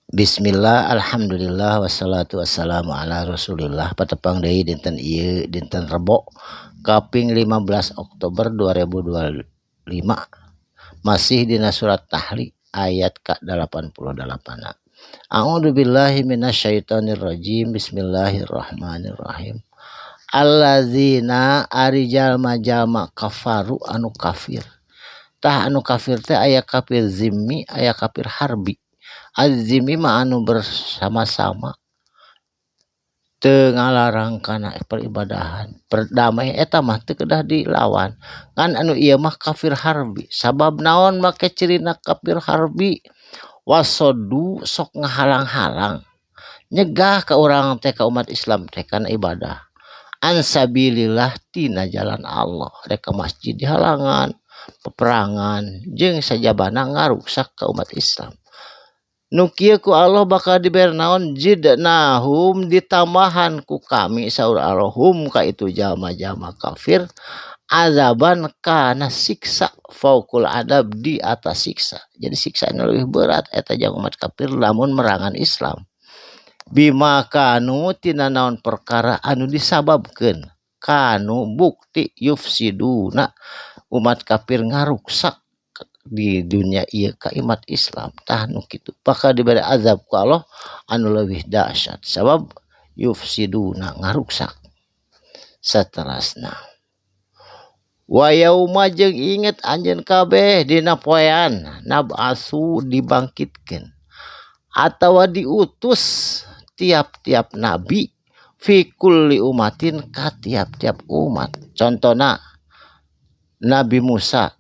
Bismillah, alhamdulillah, wassalatu wassalamu ala rasulillah. Patepang deui dinten ieu dinten Rebo kaping 15 Oktober 2025. Masih dina surat Tahli ayat ke-88. A'udzu billahi minasyaitonir rajim. Bismillahirrahmanirrahim. Allazina arijal majama kafaru anu kafir. Tah anu kafir teh aya kafir zimmi, aya kafir harbi. Azimi mah anu bersama-sama teu ngalarang kana peribadahan perdamai eta mah teu kedah dilawan kan anu ieu mah kafir harbi. Sabab naon make cirina kafir harbi? Wasodu sok ngahalang-halang nyegah ka urang teh ka umat Islam teh kana ibadah ansabilillah tina jalan Allah rek ka masjid dihalangan peperangan jeung sajabana ngarusak ka umat Islam. Nu kieu ku Allah bakal dibere naon jidnahum ditambahan ku kami saur Allah hum ka itu jalma-jalma kafir azaban kana siksa faukul adab di atas siksa. Jadi siksa anu lebih berat eta jeung umat kafir lamun merangan Islam. Bima kanu tina naon perkara anu disababkeun kanu bukti yufsiduna umat kafir ngaruksak di dunia ieu ka umat Islam tah nu kitu bakal diberi azab ku Allah anu leuwih dahsyat sabab yufsiduna ngaruksak. Saterasna wa yauma jeung inget anjeun kabeh dina poean nab'asu dibangkitkeun atawa diutus tiap-tiap nabi fi kulli umatin ka tiap-tiap umat. Contona Nabi Musa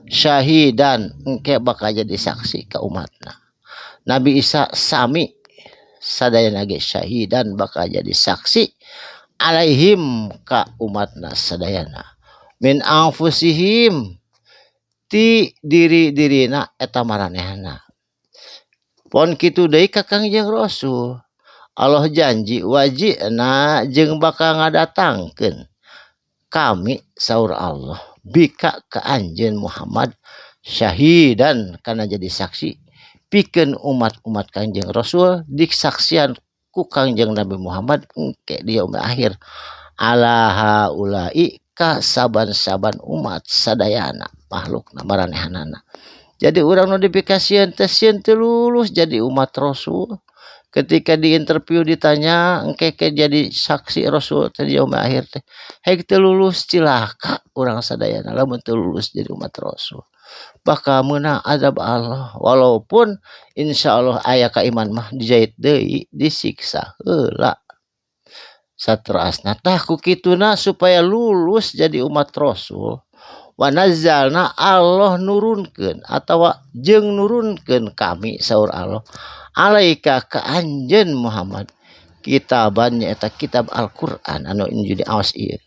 syahidan engke bakal jadi saksi ka umatna. Nabi Isa sami sadayana ge syahidan bakal jadi saksi alaihim ka umatna sadayana min anfusihim ti diri-dirina eta maranehna. Pon kitu deui ka Kangjeng Rasul Allah janji wajibna jeung bakal ngadatangkeun kami saur Allah bika ka anjeun Muhammad syahidan kana jadi saksi pikeun umat-umat Kangjeng Rasul disaksian ku Kangjeng Nabi Muhammad engke di yaumil akhir ala haulai ka saban-saban umat sadayana makhlukna maranehanana. Jadi urang nu dipikasieun teh sieun teu lulus jadi umat Rasul. Ketika diinterview ditanya engke ke jadi saksi Rasul teh di yaumil akhir teh hek teu lulus cilaka urang sadayana lamun teu lulus jadi umat Rasul bakal meunang azab Allah walaupun insyaallah aya ka iman mah dijahit deui disiksa heula. Saterasna tah ku kituna supaya lulus jadi umat Rasul wa nazzalna Allah nurunkeun atawa jeung nurunkeun kami saur Allah alaika ka anjeun Muhammad kitaban nyaeta kitab Al-Qur'an anu jadi aos ieu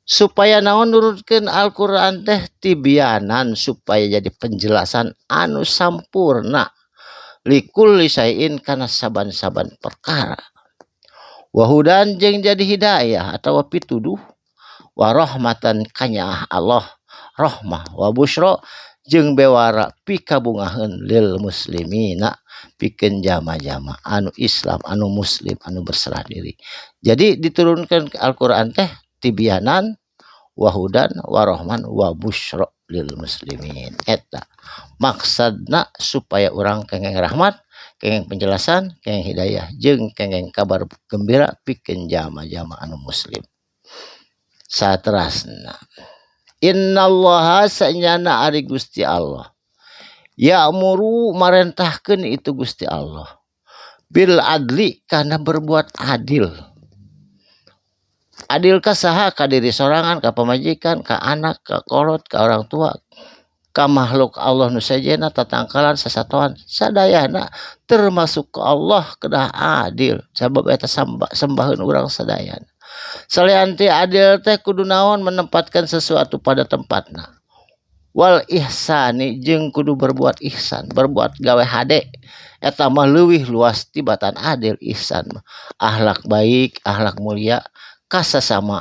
supaya naon nurunkeun Al-Qur'an teh tibyanan supaya jadi penjelasan anu sampurna likulli syai'in kana saban-saban perkara wahudan jeung jadi hidayah atawa pituduh warahmatan kanya Allah rahmah wa busyra jeung bewara pikabungaheun lil muslimina pikeun jama-jama anu Islam anu muslim anu berserah diri. Jadi diturunkan ke Al-Qur'an teh tibyanan wahudan warahman wa busyra lil muslimin eta maksudna supaya urang kengeng rahmat kengeng penjelasan kengeng hidayah jeung kengeng kabar gembira pikeun jama-jama anu muslim. Saterasna innallaha sanyana ari Gusti Allah ya'muru marentahkeun itu Gusti Allah bil adli kana berbuat adil. Adil ka saha? Ka diri sorangan, ka pamajikan, ka anak, ka kolot, ka orang tua, ka makhluk Allah nu sajena tatangkalan sasatoan sadayana termasuk ka Allah kedah adil sabab eta sembaheun urang sadayana. Salian teh adil teh kudu naon menempatkan sesuatu pada tempatna. Wal ihsani jeung kudu berbuat ihsan, berbuat gawe hade. Eta mah leuwih luas tibatan adil ihsan mah. Akhlak baik, akhlak mulia ka sasama,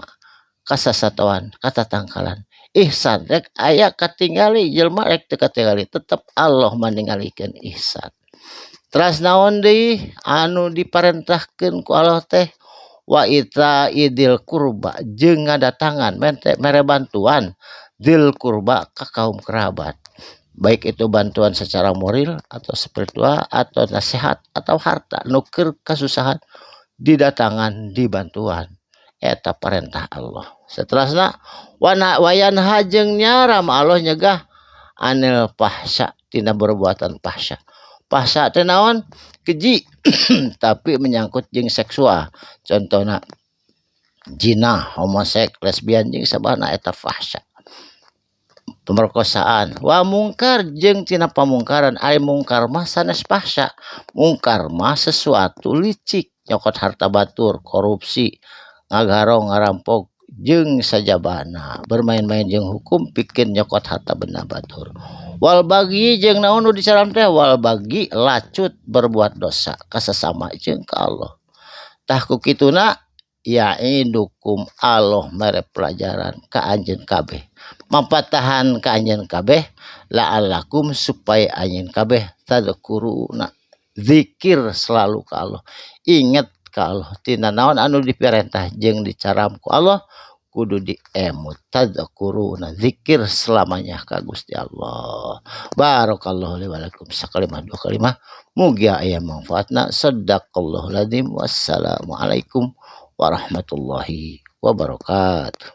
ka sasatoan, ka tatangkalan. Ihsan rek aya katingali jelema rek teu katingali tetep Allah maningalikeun ihsan. Teras naon deui anu diparentahkeun ku Allah teh wa ita idil kurba jeung ngadatangan mere bantuan dil kurba ka kaum kerabat, baik itu bantuan secara moral atau spiritual atau nasihat atau harta nu keur kasusahan didatangan dibantuan eta perintah Allah. Seterusna wayan hajeng nyaram Allah nyegah anil fahsya tina perbuatan fahsya. Fahsya teh naon? Keji tapi menyangkut jeung seksual. Contohna zina, homoseks, lesbian jeung sabana eta fahsya. Pemerkosaan, wa mungkar jeung tina pamungkaran ai mungkar mah sanes fahsya. Mungkar mah sesuatu licik, nyokot harta batur, korupsi, ngagarong, ngarampok jeung sajabana, bermain-main jeung hukum pikeun nyokot harta benda batur. Wal bagi jeung naon nu dicaram teh wal bagi lacut berbuat dosa ka sesama jeung ka Allah. Tah ku kituna ya'idukum Allah mere pelajaran ka anjeun kabeh. Mampatahan ka anjeun kabeh la'allakum supaya anjeun kabeh tadkuruna. Zikir selalu ka Allah. Inget ka Allah tina naon anu diperintah jeung dicaram ku Allah kudu diemut tadkuruna zikir selamanya ka Gusti Allah. Barakallahu li wa lakum sakalimah dua kalimah mugi aya manfaatna. Sadaqallahul adzim. Wassalamualaikum warahmatullahi wabarakatuh.